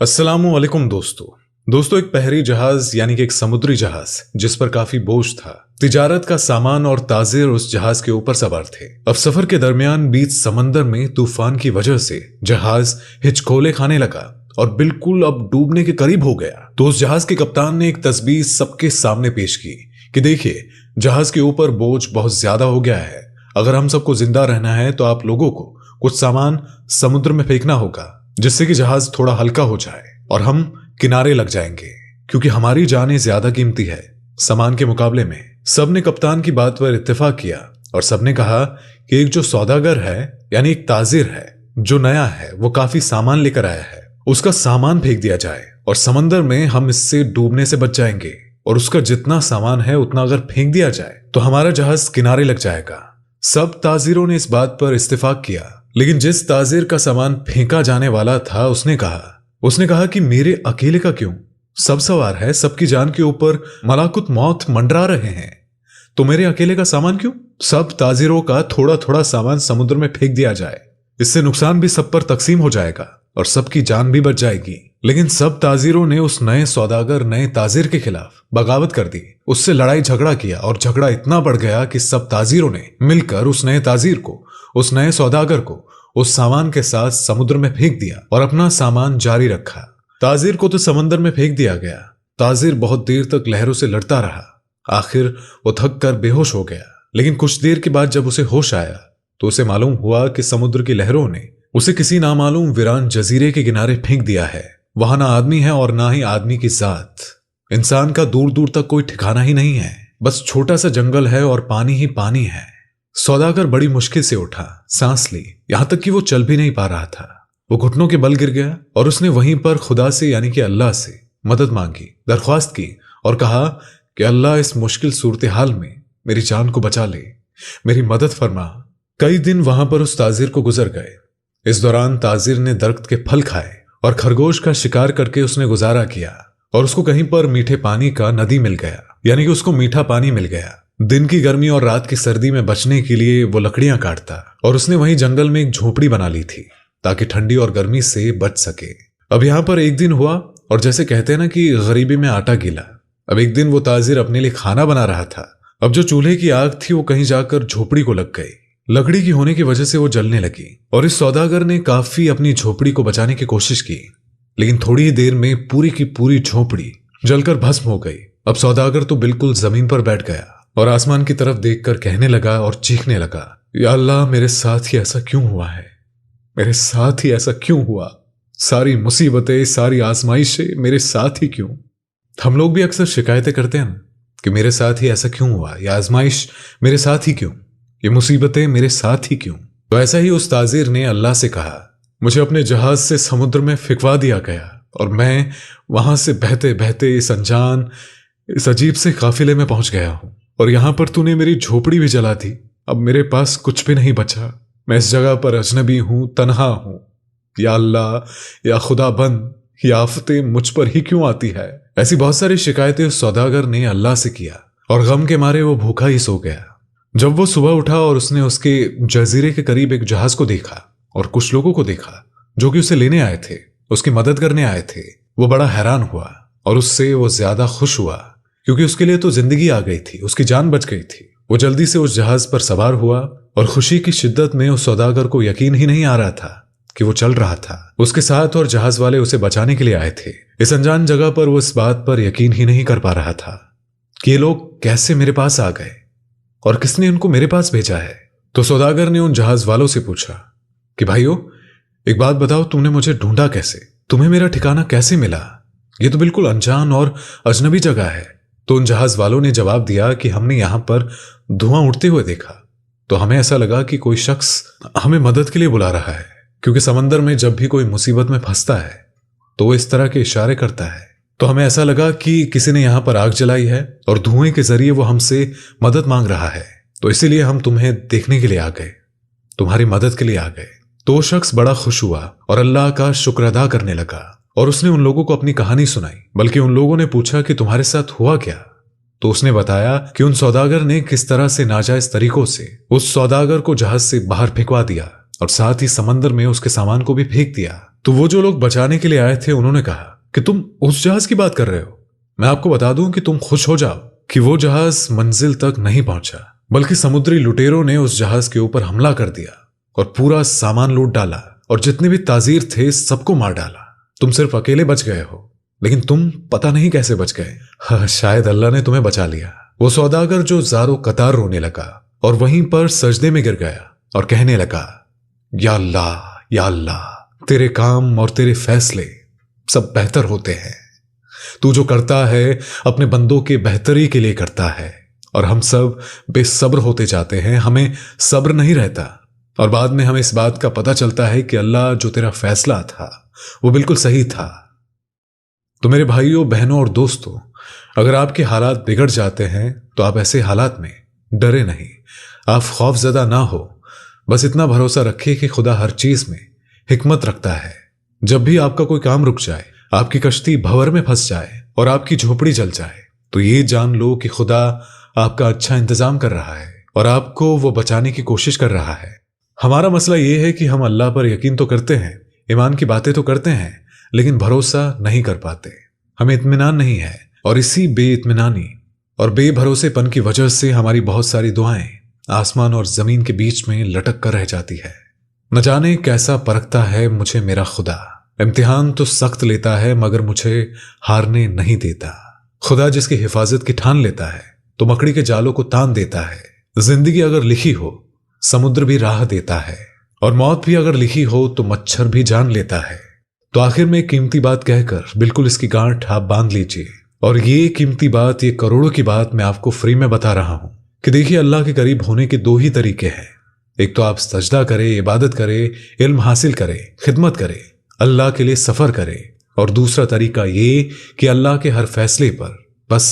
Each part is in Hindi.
अस्सलामुअलैकुम दोस्तों एक बहरी जहाज यानी कि एक समुद्री जहाज जिस पर काफी बोझ था, तिजारत का सामान और ताजिर उस जहाज के ऊपर सवार थे। अब सफर के दरमियान बीच समंदर में तूफान की वजह से जहाज हिचकोले खाने लगा और बिल्कुल अब डूबने के करीब हो गया। तो उस जहाज के कप्तान ने एक तस्वीर सबके सामने पेश की कि देखिए, जहाज के ऊपर बोझ बहुत ज्यादा हो गया है। अगर हम सबको जिंदा रहना है तो आप लोगों को कुछ सामान समुद्र में फेंकना होगा, जिससे कि जहाज थोड़ा हल्का हो जाए और हम किनारे लग जाएंगे, क्योंकि हमारी जानें ज्यादा कीमती है सामान के मुकाबले में। सबने कप्तान की बात पर इत्तेफाक किया और सबने कहा कि एक जो सौदागर है यानी एक ताजिर है जो नया है, वो काफी सामान लेकर आया है, उसका सामान फेंक दिया जाए और समंदर में हम इससे डूबने से बच जाएंगे। और उसका जितना सामान है उतना अगर फेंक दिया जाए तो हमारा जहाज किनारे लग जाएगा। सब ताजिरों ने इस बात पर इत्तेफाक किया, लेकिन जिस ताजिर का सामान फेंका जाने वाला था उसने कहा कि मेरे अकेले का क्यों? सब सवार है, सबकी जान के ऊपर मलाकुत मौत मंडरा रहे हैं, तो मेरे अकेले का सामान क्यों? सब ताजिरों का थोड़ा थोड़ा सामान समुद्र में फेंक दिया जाए, इससे नुकसान भी सब पर तकसीम हो जाएगा और सबकी जान भी बच जाएगी। लेकिन सब ताजिरों ने उस नए सौदागर नए ताजिर के खिलाफ बगावत कर दी, उससे लड़ाई झगड़ा किया और झगड़ा इतना बढ़ गया कि सब ताजिरों ने मिलकर उस नए ताजिर को, उस नए सौदागर को उस सामान के साथ समुद्र में फेंक दिया और अपना सामान जारी रखा। ताजिर को तो समंदर में फेंक दिया गया। ताजिर बहुत देर तक लहरों से लड़ता रहा, आखिर वो थक कर बेहोश हो गया। लेकिन कुछ देर के बाद जब उसे होश आया तो उसे मालूम हुआ कि समुद्र की लहरों ने उसे किसी नामालूम वीरान जजीरे के किनारे फेंक दिया है। वहां ना आदमी है और ना ही आदमी की जात। इंसान का दूर दूर तक कोई ठिकाना ही नहीं है, बस छोटा सा जंगल है और पानी ही पानी है। सौदागर बड़ी मुश्किल से उठा, सांस ली, यहां तक कि वो चल भी नहीं पा रहा था। वो घुटनों के बल गिर गया और उसने वहीं पर खुदा से यानी कि अल्लाह से मदद मांगी, दरख्वास्त की और कहा कि अल्लाह, इस मुश्किल सूरत हाल में मेरी जान को बचा ले, मेरी मदद फरमा। कई दिन वहां पर उस ताजिर को गुजर गए। इस दौरान ताजिर ने दरख्त के फल खाए और खरगोश का शिकार करके उसने गुजारा किया और उसको कहीं पर मीठे पानी का नदी मिल गया, यानी कि उसको मीठा पानी मिल गया। दिन की गर्मी और रात की सर्दी में बचने के लिए वो लकड़ियां काटता और उसने वहीं जंगल में एक झोपड़ी बना ली थी ताकि ठंडी और गर्मी से बच सके। अब यहां पर एक दिन हुआ और जैसे कहते हैं ना कि गरीबी में आटा गीला। अब एक दिन वो ताजिर अपने लिए खाना बना रहा था। अब जो चूल्हे की आग थी वो कहीं जाकर झोपड़ी को लग गई। लकड़ी की होने की वजह से वो जलने लगी और इस सौदागर ने काफी अपनी झोपड़ी को बचाने की कोशिश की, लेकिन थोड़ी ही देर में पूरी की पूरी झोपड़ी जलकर भस्म हो गई। अब सौदागर तो बिल्कुल जमीन पर बैठ गया और आसमान की तरफ देखकर कहने लगा और चीखने लगा, या अल्लाह, मेरे साथ ही ऐसा क्यों हुआ है? मेरे साथ ही ऐसा क्यों हुआ? सारी मुसीबतें, सारी आजमाइशें मेरे साथ ही क्यों? हम लोग भी अक्सर शिकायतें करते हैं कि मेरे साथ ही ऐसा क्यों हुआ, या आजमाइश मेरे साथ ही क्यों, ये मुसीबतें मेरे साथ ही क्यों? तो ऐसा ही उस ताजिर ने अल्लाह से कहा, मुझे अपने जहाज से समुद्र में फिकवा दिया गया और मैं वहां से बहते बहते इस अनजान, इस अजीब से काफिले में पहुंच गया हूं और यहां पर तूने मेरी झोपड़ी भी जला दी। अब मेरे पास कुछ भी नहीं बचा। मैं इस जगह पर अजनबी हूं, तन्हा हूं। या अल्लाह, या खुदा बंद, ये आफतें मुझ पर ही क्यों आती है? ऐसी बहुत सारी शिकायतें उस सौदागर ने अल्लाह से किया और गम के मारे वो भूखा ही सो गया। जब वो सुबह उठा और उसने उसके जजीरे के करीब एक जहाज को देखा और कुछ लोगों को देखा जो कि उसे लेने आए थे, उसकी मदद करने आए थे, वो बड़ा हैरान हुआ और उससे वो ज्यादा खुश हुआ, क्योंकि उसके लिए तो जिंदगी आ गई थी, उसकी जान बच गई थी। वो जल्दी से उस जहाज पर सवार हुआ और खुशी की शिद्दत में उस सौदागर को यकीन ही नहीं आ रहा था कि वो चल रहा था। उसके साथ और जहाज वाले उसे बचाने के लिए आए थे। इस अनजान जगह पर वो इस बात पर यकीन ही नहीं कर पा रहा था कि ये लोग कैसे मेरे पास आ गए और किसने उनको मेरे पास भेजा है। तो सौदागर ने उन जहाज वालों से पूछा कि भाइयों, एक बात बताओ, तुमने मुझे ढूंढा कैसे? तुम्हें मेरा ठिकाना कैसे मिला? ये तो बिल्कुल अनजान और अजनबी जगह है। तो उन जहाज वालों ने जवाब दिया कि हमने यहां पर धुआं उड़ते हुए देखा, तो हमें ऐसा लगा कि कोई शख्स हमें मदद के लिए बुला रहा है, क्योंकि समंदर में जब भी कोई मुसीबत में फंसता है तो वो इस तरह के इशारे करता है। तो हमें ऐसा लगा कि किसी ने यहां पर आग जलाई है और धुएं के जरिए वो हमसे मदद मांग रहा है, तो इसीलिए हम तुम्हें देखने के लिए आ गए, तुम्हारी मदद के लिए आ गए। तो वो शख्स बड़ा खुश हुआ और अल्लाह का शुक्र अदा करने लगा और उसने उन लोगों को अपनी कहानी सुनाई। बल्कि उन लोगों ने पूछा कि तुम्हारे साथ हुआ क्या? तो उसने बताया कि उन सौदागर ने किस तरह से नाजायज तरीकों से उस सौदागर को जहाज से बाहर फेंकवा दिया और साथ ही समंदर में उसके सामान को भी फेंक दिया। तो वो जो लोग बचाने के लिए आए थे उन्होंने कहा कि तुम उस जहाज की बात कर रहे हो। मैं आपको बता दूं कि तुम खुश हो जाओ कि वो जहाज मंजिल तक नहीं पहुंचा, बल्कि समुद्री लुटेरों ने उस जहाज के ऊपर हमला कर दिया और पूरा सामान लूट डाला और जितने भी ताजीर थे सबको मार डाला। तुम सिर्फ अकेले बच गए हो, लेकिन तुम पता नहीं कैसे बच गए। हाँ, शायद अल्लाह ने तुम्हें बचा लिया। वो सौदागर जो ज़ारो कतार रोने लगा और वहीं पर सजदे में गिर गया और कहने लगा, या अल्लाह, तेरे काम और तेरे फैसले सब बेहतर होते हैं। तू जो करता है अपने बंदों के बेहतरी के लिए करता है, और हम सब बेसब्र होते जाते हैं, हमें सब्र नहीं रहता, और बाद में हमें इस बात का पता चलता है कि अल्लाह जो तेरा फैसला था वो बिल्कुल सही था। तो मेरे भाइयों, बहनों और दोस्तों, अगर आपके हालात बिगड़ जाते हैं तो आप ऐसे हालात में डरे नहीं, आप खौफजदा ना हो। बस इतना भरोसा रखिए कि खुदा हर चीज में हिकमत रखता है। जब भी आपका कोई काम रुक जाए, आपकी कश्ती भंवर में फंस जाए और आपकी झोपड़ी जल जाए, तो ये जान लो कि खुदा आपका अच्छा इंतजाम कर रहा है और आपको वो बचाने की कोशिश कर रहा है। हमारा मसला ये है कि हम अल्लाह पर यकीन तो करते हैं, ईमान की बातें तो करते हैं, लेकिन भरोसा नहीं कर पाते। हमें इत्मीनान नहीं है, और इसी बेइत्मीनानी और बेभरोसेपन की वजह से हमारी बहुत सारी दुआएं आसमान और जमीन के बीच में लटक कर रह जाती है। न जाने कैसा परखता है मुझे मेरा खुदा। इम्तिहान तो सख्त लेता है मगर मुझे हारने नहीं देता। खुदा जिसकी हिफाजत की ठान लेता है तो मकड़ी के जालों को तान देता है। जिंदगी अगर लिखी हो समुद्र भी राह देता है, और मौत भी अगर लिखी हो तो मच्छर भी जान लेता है। तो आखिर में कीमती बात कहकर बिल्कुल इसकी गांठ आप बांध लीजिए, और ये कीमती बात, ये करोड़ों की बात मैं आपको फ्री में बता रहा हूं कि देखिए, अल्लाह के करीब होने के दो ही तरीके हैं। एक तो आप सजदा करें, इबादत करें, इल्म हासिल करें, खिदमत करें, अल्लाह के लिए सफर करें, और दूसरा तरीका ये कि अल्लाह के हर फैसले पर बस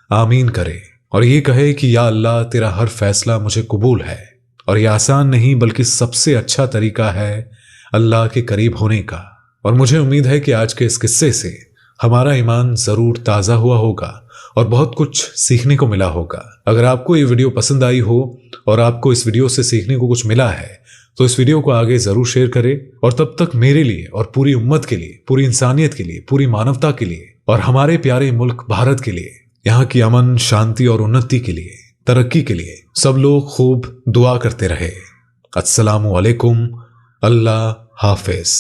आमीन करें और ये कहे कि या अल्लाह, तेरा हर फैसला मुझे कबूल है। और ये आसान नहीं बल्कि सबसे अच्छा तरीका है अल्लाह के करीब होने का। और मुझे उम्मीद है कि आज के इस किस्से से हमारा ईमान जरूर ताज़ा हुआ होगा और बहुत कुछ सीखने को मिला होगा। अगर आपको ये वीडियो पसंद आई हो और आपको इस वीडियो से सीखने को कुछ मिला है तो इस वीडियो को आगे जरूर शेयर करें। और तब तक मेरे लिए और पूरी उम्मत के लिए, पूरी इंसानियत के लिए, पूरी मानवता के लिए और हमारे प्यारे मुल्क भारत के लिए, यहाँ की अमन, शांति और उन्नति के लिए, तरक्की के लिए सब लोग खूब दुआ करते रहे। अस्सलामु अलैकुम। अल्लाह हाफिज।